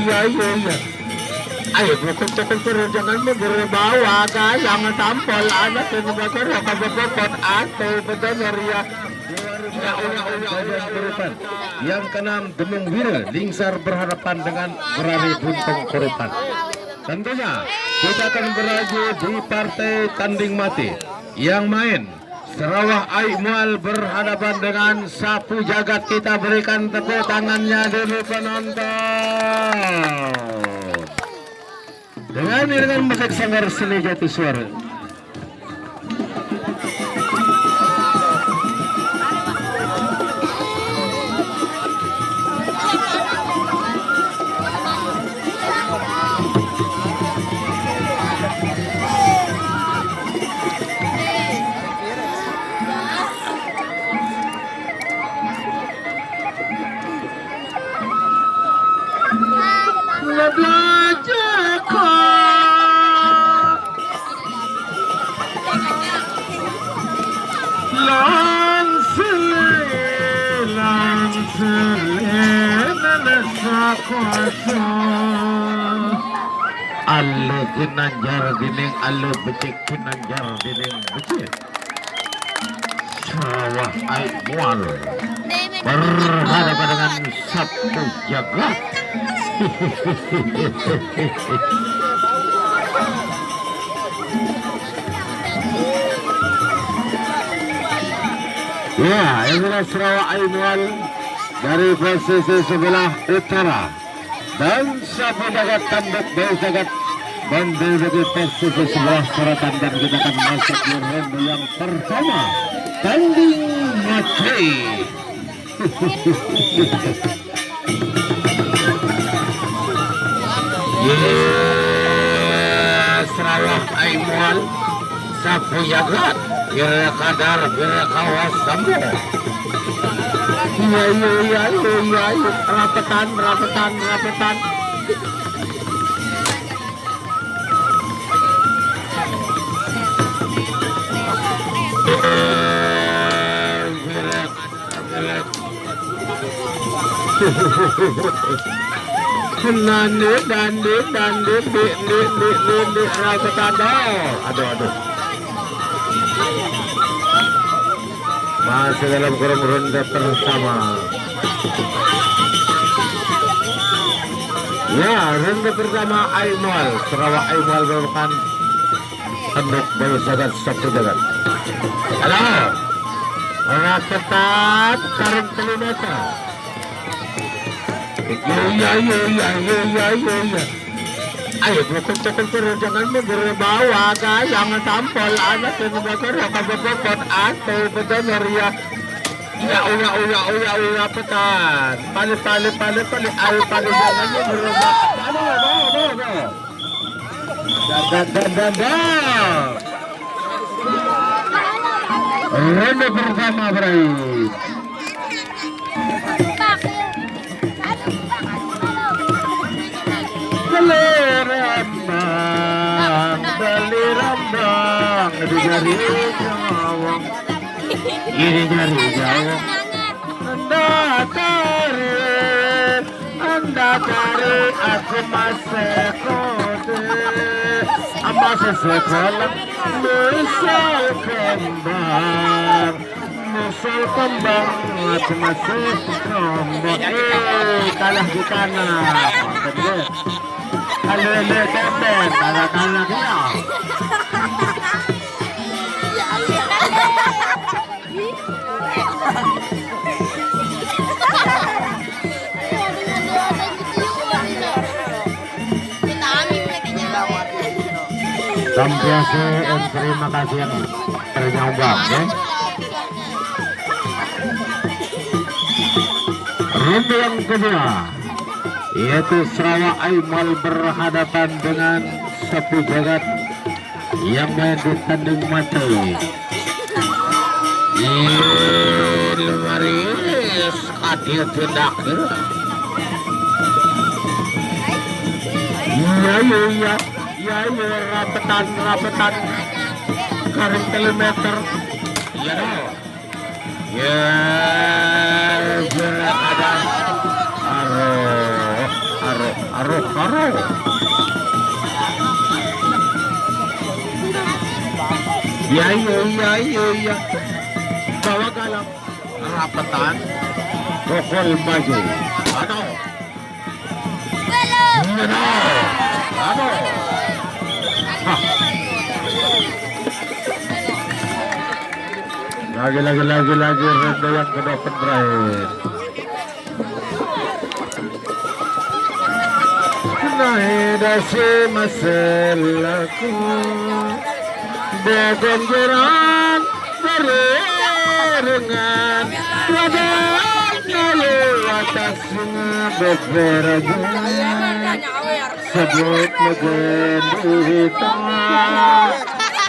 iya. Ayo bukan jangan berbawa jangan tampol anak yang bakar kabepot atau benar ya. Yang keenam Gemung Wira Lingsar berhadapan dengan Berani Buntung Korupan. Tentunya kita akan beraju di partai tanding mati yang main Sarawak Aimwal berhadapan dengan Sapu Jagat. Kita berikan tepuk tangannya dulu penonton. Dengan musik Sanggar Seni Jati Suara. Alu kinanjar dining alu becik kinanjar dining becik. Sarawak Aimwal berhadapan dengan Sapu Jagat. Ya, inilah Sarawak Aimwal dari posisi sebelah utara dan Sapu Jagat tanduk dari Jagat menduduki posisi sebelah selatan, dan kita akan masuk di ronde yang pertama tanding mati. Sarawak Aimwal Sapu Jagat kira kadar kira kawas sambo. Iya, rapetan. Dandi rapetan aduh. Masih dalam kurang ronde pertama. Ya, ronde pertama Aimwal Sarawak Aimwal merupakan tanduk dari Jagat Sapu Jagat. Halo, rapetan karung kilometer. Iya. Ayo bukan jangan berbawa jangan tampol anak yang bakar kabepot atau benar ya. Ya petan. Pali ayo pali jangan berbawa. Dadah. Ronde pertama berakhir. Rambang dari Jawa, ini dari Jawa. Anda cari aku masih kode, masih sekolah misal kembang, aku masih kembang. Kalah di tanah. Halo Captain, kalah kita. Sampaian terima kasih yang ternyambang ya. Ronde yang kedua yaitu Sarawak Aimwal berhadapan dengan Sapu Jagat yang main di tanding mati. Lumaris kadir tidak. Ya, rapetan karung kilometer. Ya, ada Karo. Iya. Bawa galang. Rapatan. Rokol maju. Aduh. Lagi ronde yang kedua terakhir. Nahidasi masalahku Begonjeran berengan Wadahnya lewat atasnya beberapa Sebut megendita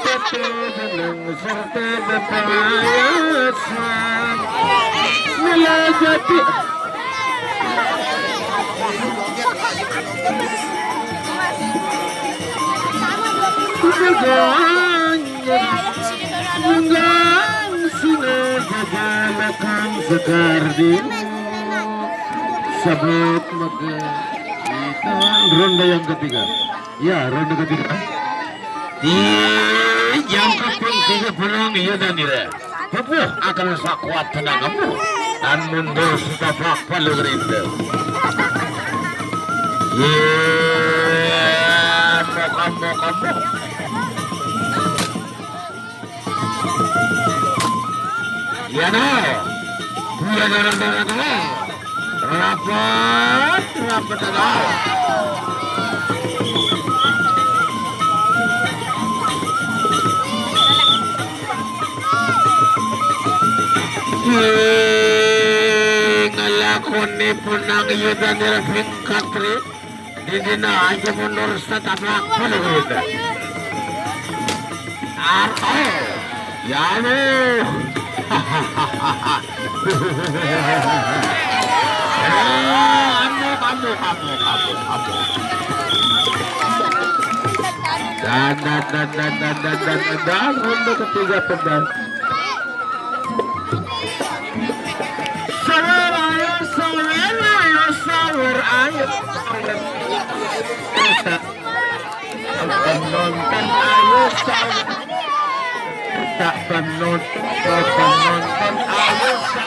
Tapi menang serta bepayasan Melajati Sinagagalakan sekardi Sebut kita ronde yang ketiga. Ya, ronde ketiga. Yang ketiga penang iya dan ira. Apa akan sakuat tenagamu dan mundur sudah apa lugrinda. Kamu. Ya no. Dia rapat ada. Ngalakon ni punang yuda ni Rafing Katri. Hindi na aja mundur sa tapak pala Arto. Yano. Kamu. Dan ronde ketiga pedang. Sawer ayo. Penonton ayo sawer. Tak penonton ayo sawer.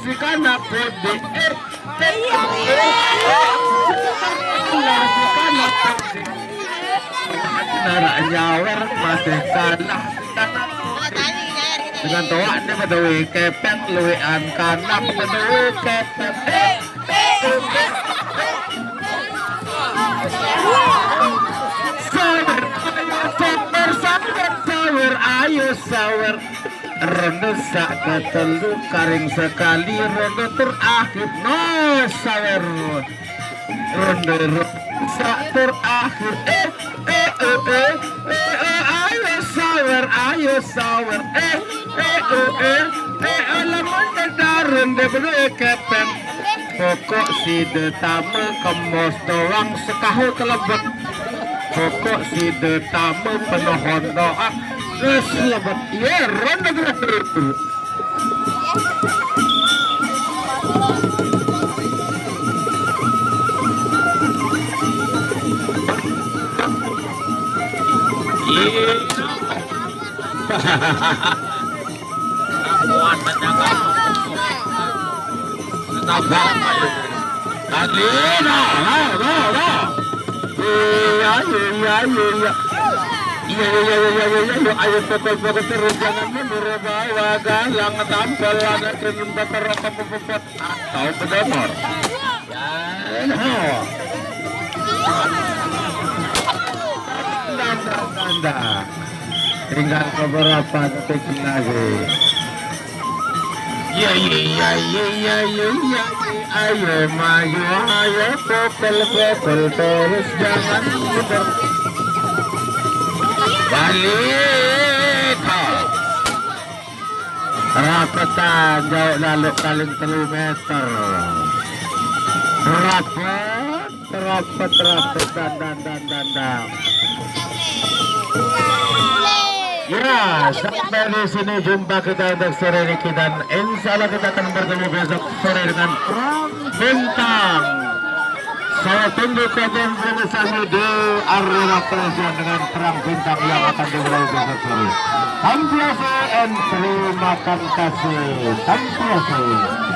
Silakan apa de nyawer masih kalah dengan toa dia berdua kepet luian kanak berdua kepet sawer ayo sawer ronde sak ketelu karing sekali ronde terakhir no sawer ronde sak terakhir ayo sawer alaman darun de berdua kepet pokok si detame kemos doang sekahu kelebet pokok si detame penohon doa selamat ya ronde terakhir ayo pokok terus jangan merbawa galang tampil ada kenyum baterok pepet atau pedonor tanda tinggal beberapa detik lagi ya ayo maju ayo popel terus jangan mundur balik rapatan jauh lalu kali 3 meter rapat dan Ya, sampai di sini jumpa kita untuk sore ini, dan insya Allah kita akan bertemu besok sore dengan Perang Bintang. Saya tunggu kalian bersama di arena penyajian dengan Perang Bintang yang akan dimulai besok sore. Terima kasih and terima kasih.